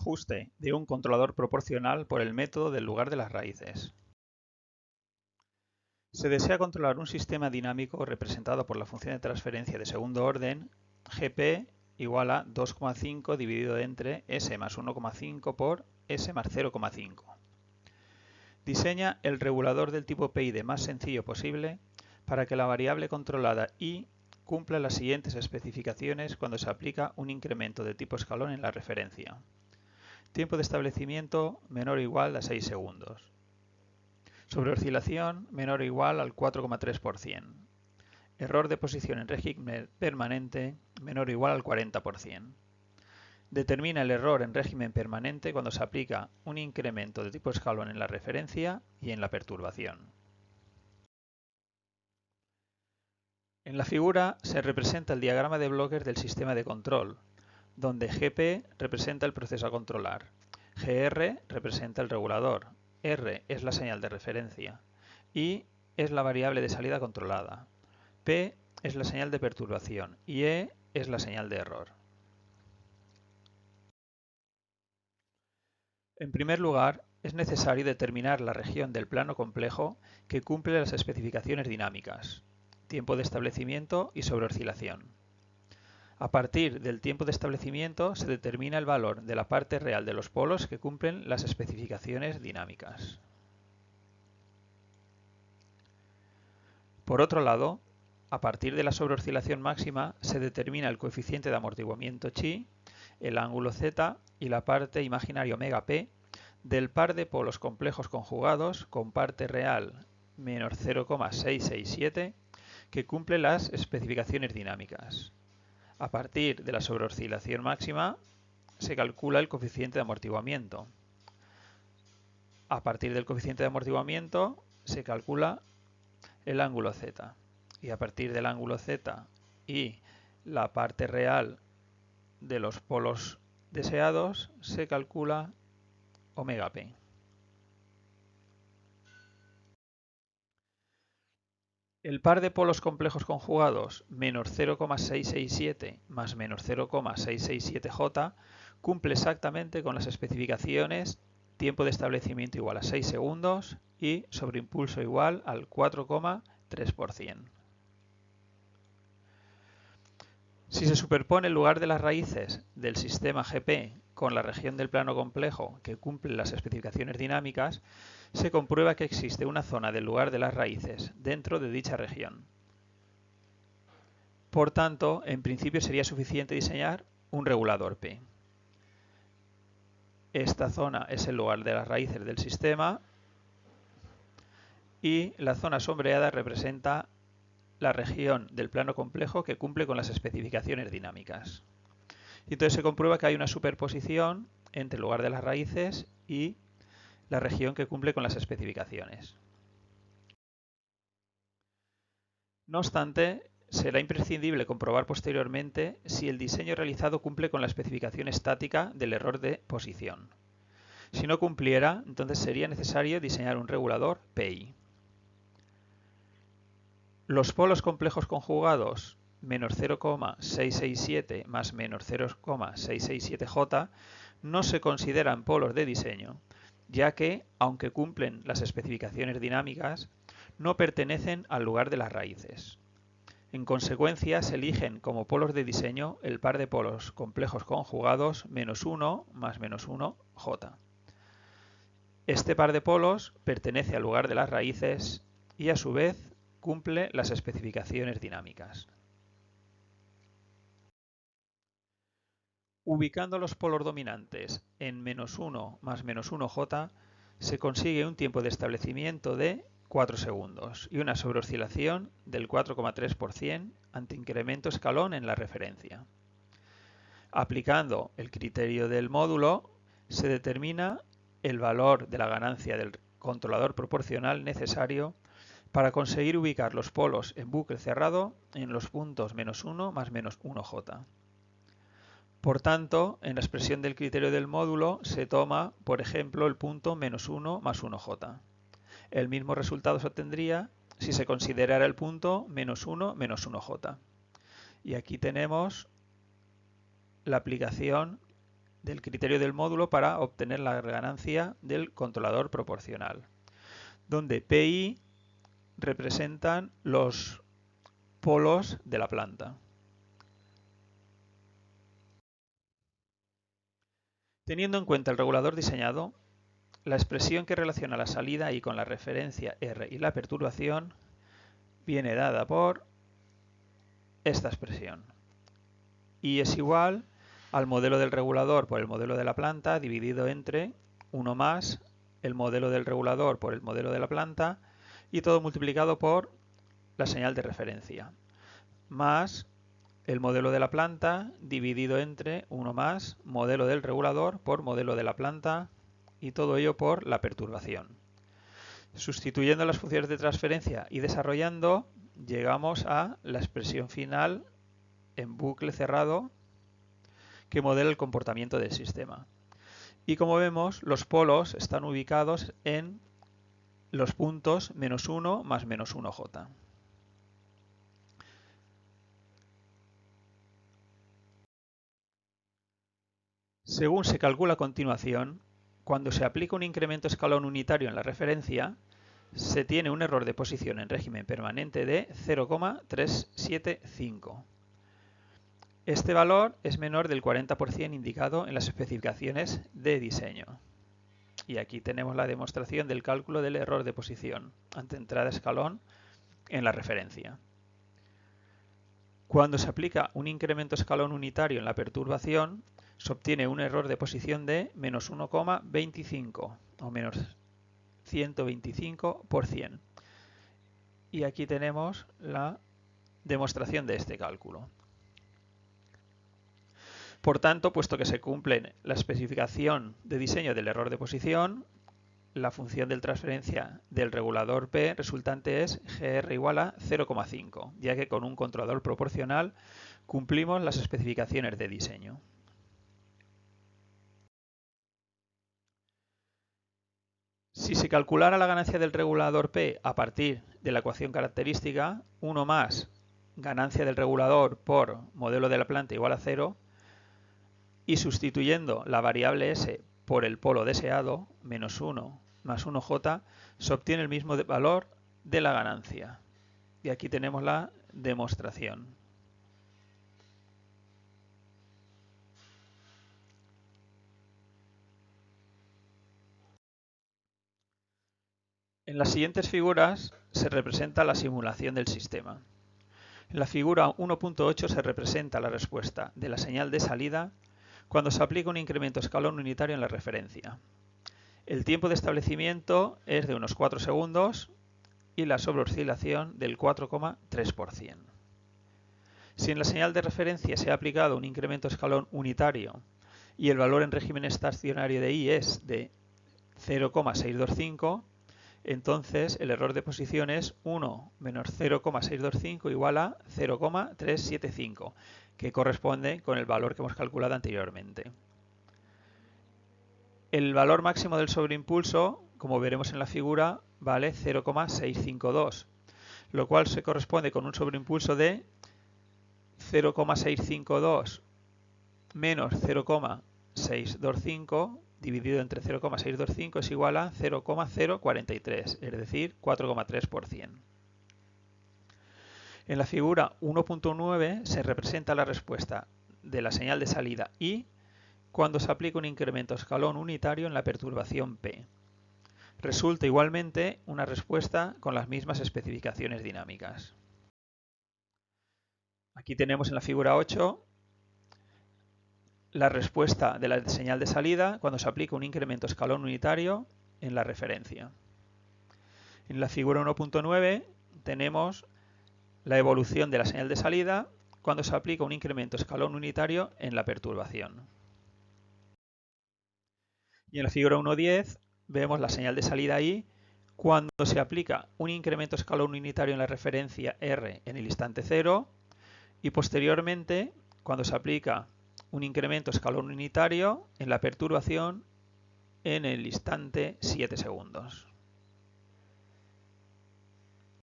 Ajuste de un controlador proporcional por el método del lugar de las raíces. Se desea controlar un sistema dinámico representado por la función de transferencia de segundo orden GP igual a 2,5 dividido entre S más 1,5 por S más 0,5. Diseña el regulador del tipo PID más sencillo posible para que la variable controlada I cumpla las siguientes especificaciones cuando se aplica un incremento de tipo escalón en la referencia. Tiempo de establecimiento menor o igual a 6 segundos. Sobreoscilación menor o igual al 4,3%. Error de posición en régimen permanente menor o igual al 40%. Determina el error en régimen permanente cuando se aplica un incremento de tipo escalón en la referencia y en la perturbación. En la figura se representa el diagrama de bloques del sistema de control, donde GP representa el proceso a controlar, GR representa el regulador, R es la señal de referencia, I es la variable de salida controlada, P es la señal de perturbación y E es la señal de error. En primer lugar, es necesario determinar la región del plano complejo que cumple las especificaciones dinámicas, tiempo de establecimiento y sobreoscilación. A partir del tiempo de establecimiento se determina el valor de la parte real de los polos que cumplen las especificaciones dinámicas. Por otro lado, a partir de la sobreoscilación máxima se determina el coeficiente de amortiguamiento chi, el ángulo z y la parte imaginaria omega p del par de polos complejos conjugados con parte real menos 0,667 que cumple las especificaciones dinámicas. A partir de la sobreoscilación máxima se calcula el coeficiente de amortiguamiento. A partir del coeficiente de amortiguamiento se calcula el ángulo z. Y a partir del ángulo z y la parte real de los polos deseados se calcula omega p. El par de polos complejos conjugados menos 0,667 más menos 0,667J cumple exactamente con las especificaciones tiempo de establecimiento igual a 6 segundos y sobreimpulso igual al 4,3%. Si se superpone el lugar de las raíces del sistema GP con la región del plano complejo que cumple las especificaciones dinámicas, se comprueba que existe una zona del lugar de las raíces dentro de dicha región. Por tanto, en principio sería suficiente diseñar un regulador P. Esta zona es el lugar de las raíces del sistema y la zona sombreada representa la región del plano complejo que cumple con las especificaciones dinámicas. Y entonces se comprueba que hay una superposición entre el lugar de las raíces y la región que cumple con las especificaciones. No obstante, será imprescindible comprobar posteriormente si el diseño realizado cumple con la especificación estática del error de posición. Si no cumpliera, entonces sería necesario diseñar un regulador PI. Los polos complejos conjugados menos 0,667 más menos 0,667J no se consideran polos de diseño, ya que, aunque cumplen las especificaciones dinámicas, no pertenecen al lugar de las raíces. En consecuencia, se eligen como polos de diseño el par de polos complejos conjugados menos 1 más menos 1J. Este par de polos pertenece al lugar de las raíces y, a su vez, cumple las especificaciones dinámicas. Ubicando los polos dominantes en menos 1 más menos 1J, se consigue un tiempo de establecimiento de 4 segundos y una sobreoscilación del 4,3% ante incremento escalón en la referencia. Aplicando el criterio del módulo, se determina el valor de la ganancia del controlador proporcional necesario para conseguir ubicar los polos en bucle cerrado en los puntos menos 1 más menos 1J. Por tanto, en la expresión del criterio del módulo se toma, por ejemplo, el punto menos 1 más 1J. El mismo resultado se obtendría si se considerara el punto menos 1 menos 1J. Y aquí tenemos la aplicación del criterio del módulo para obtener la ganancia del controlador proporcional, donde P y I representan los polos de la planta. Teniendo en cuenta el regulador diseñado, la expresión que relaciona la salida I con la referencia R y la perturbación viene dada por esta expresión. I es igual al modelo del regulador por el modelo de la planta dividido entre 1 más el modelo del regulador por el modelo de la planta y todo multiplicado por la señal de referencia, más el modelo de la planta dividido entre 1 más modelo del regulador por modelo de la planta y todo ello por la perturbación. Sustituyendo las funciones de transferencia y desarrollando, llegamos a la expresión final en bucle cerrado que modela el comportamiento del sistema. Y como vemos, los polos están ubicados en los puntos -1 más -1j. Según se calcula a continuación, cuando se aplica un incremento escalón unitario en la referencia, se tiene un error de posición en régimen permanente de 0,375. Este valor es menor del 40% indicado en las especificaciones de diseño. Y aquí tenemos la demostración del cálculo del error de posición ante entrada escalón en la referencia. Cuando se aplica un incremento escalón unitario en la perturbación, se obtiene un error de posición de menos 1,25 o menos 125%. Y aquí tenemos la demostración de este cálculo. Por tanto, puesto que se cumple la especificación de diseño del error de posición, la función de transferencia del regulador P resultante es GR igual a 0,5, ya que con un controlador proporcional cumplimos las especificaciones de diseño. Si se calculara la ganancia del regulador P a partir de la ecuación característica, 1 más ganancia del regulador por modelo de la planta igual a 0, y sustituyendo la variable S por el polo deseado, menos 1 más 1j, se obtiene el mismo valor de la ganancia. Y aquí tenemos la demostración. En las siguientes figuras se representa la simulación del sistema. En la figura 1.8 se representa la respuesta de la señal de salida cuando se aplica un incremento escalón unitario en la referencia. El tiempo de establecimiento es de unos 4 segundos y la sobreoscilación del 4,3%. Si en la señal de referencia se ha aplicado un incremento escalón unitario y el valor en régimen estacionario de I es de 0,625, entonces el error de posición es 1 menos 0,625 igual a 0,375, que corresponde con el valor que hemos calculado anteriormente. El valor máximo del sobreimpulso, como veremos en la figura, vale 0,652, lo cual se corresponde con un sobreimpulso de 0,652 menos 0,625 dividido entre 0,625 es igual a 0,043, es decir, 4,3%. En la figura 1.9 se representa la respuesta de la señal de salida I cuando se aplica un incremento escalón unitario en la perturbación P. Resulta igualmente una respuesta con las mismas especificaciones dinámicas. Aquí tenemos en la figura 8 la respuesta de la señal de salida cuando se aplica un incremento escalón unitario en la referencia. En la figura 1.9 tenemos la evolución de la señal de salida cuando se aplica un incremento escalón unitario en la perturbación. Y en la figura 1.10 vemos la señal de salida I cuando se aplica un incremento escalón unitario en la referencia R en el instante 0 y posteriormente cuando se aplica un incremento escalón unitario en la perturbación en el instante 7 segundos.